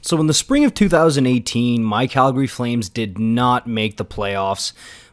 So in the spring of 2018, my Calgary Flames did not make the playoffs,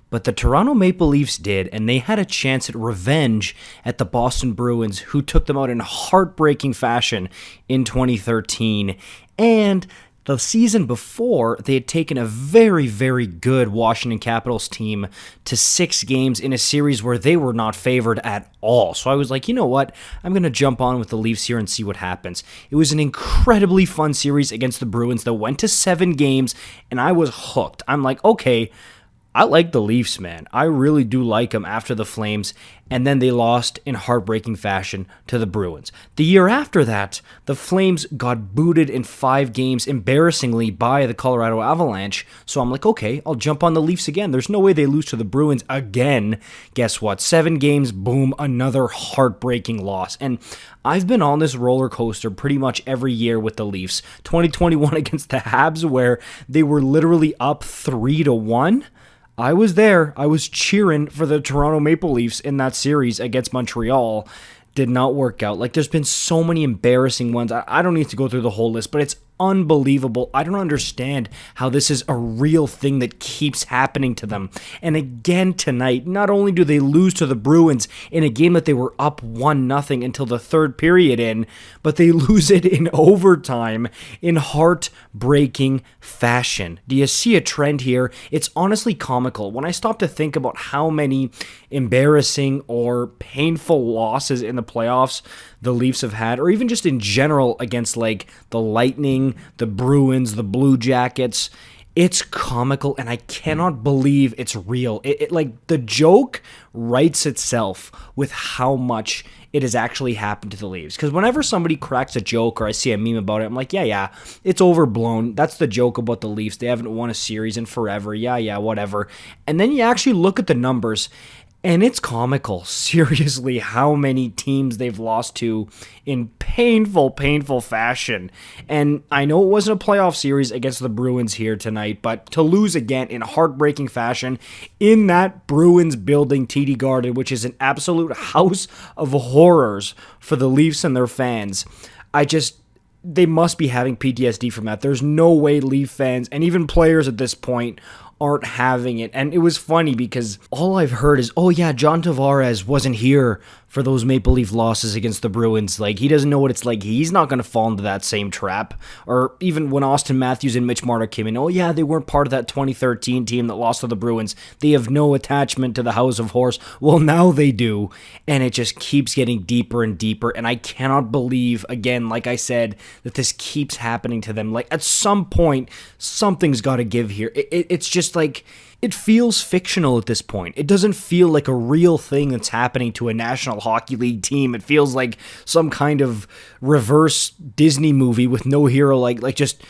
but the Toronto Maple Leafs did, and they had a chance at revenge at the Boston Bruins, who took them out in heartbreaking fashion in 2013. And the season before, they had taken a very, very good Washington Capitals team to 6 games in a series where they were not favored at all. So I was like, you know what? I'm going to jump on with the Leafs here and see what happens. It was an incredibly fun series against the Bruins that went to 7 games, and I was hooked. I'm like, okay, I like the Leafs, man. I really do like them after the Flames, and then they lost in heartbreaking fashion to the Bruins. The year after that, the Flames got booted in 5 games embarrassingly by the Colorado Avalanche, so I'm like, okay, I'll jump on the Leafs again. There's no way they lose to the Bruins again. Guess what? 7 games, boom, another heartbreaking loss. And I've been on this roller coaster pretty much every year with the Leafs. 2021 against the Habs, where they were literally up 3-1. I was there. I was cheering for the Toronto Maple Leafs in that series against Montreal. Did not work out. Like, there's been so many embarrassing ones. I don't need to go through the whole list, but it's unbelievable. I don't understand how this is a real thing that keeps happening to them. And again tonight, not only do they lose to the Bruins in a game that they were up 1-0 until the third period in, but they lose it in overtime in heartbreaking fashion. Do you see a trend here? It's honestly comical. When I stop to think about how many embarrassing or painful losses in the playoffs the Leafs have had, or even just in general against like the Lightning, the Bruins, the Blue Jackets, it's comical, and I cannot believe it's real. It like, the joke writes itself with how much it has actually happened to the Leafs. Because whenever somebody cracks a joke or I see a meme about it, I'm like, yeah, it's overblown. That's the joke about the Leafs. They haven't won a series in forever. Yeah, whatever. And then you actually look at the numbers, and it's comical, seriously, how many teams they've lost to in painful fashion. And I know it wasn't a playoff series against the Bruins here tonight, but to lose again in heartbreaking fashion in that Bruins building, TD Garden, which is an absolute house of horrors for the Leafs and their fans, they must be having PTSD from that. There's no way Leaf fans, and even players at this point, aren't having it. And it was funny because all I've heard is, oh yeah, John Tavares wasn't here for those Maple Leaf losses against the Bruins. Like, he doesn't know what it's like. He's not going to fall into that same trap. Or even when Auston Matthews and Mitch Marner came in, oh yeah, they weren't part of that 2013 team that lost to the Bruins. They have no attachment to the House of Horse. Well, now they do. And it just keeps getting deeper and deeper. And I cannot believe, again, like I said, that this keeps happening to them. Like, at some point, something's got to give here. It's just like, it feels fictional at this point. It doesn't feel like a real thing that's happening to a National Hockey League team. It feels like some kind of reverse Disney movie with no hero, like just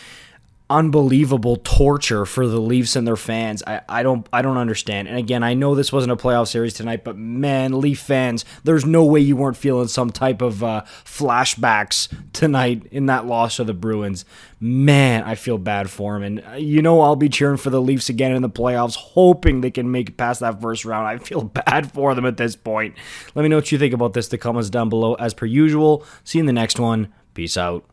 unbelievable torture for the Leafs and their fans. I don't understand. And again, I know this wasn't a playoff series tonight, but man, Leaf fans, there's no way you weren't feeling some type of flashbacks tonight in that loss to the Bruins. Man, I feel bad for them. And I'll be cheering for the Leafs again in the playoffs, hoping they can make it past that first round. I feel bad for them at this point. Let me know what you think about this in the comments down below. As per usual, see you in the next one. Peace out.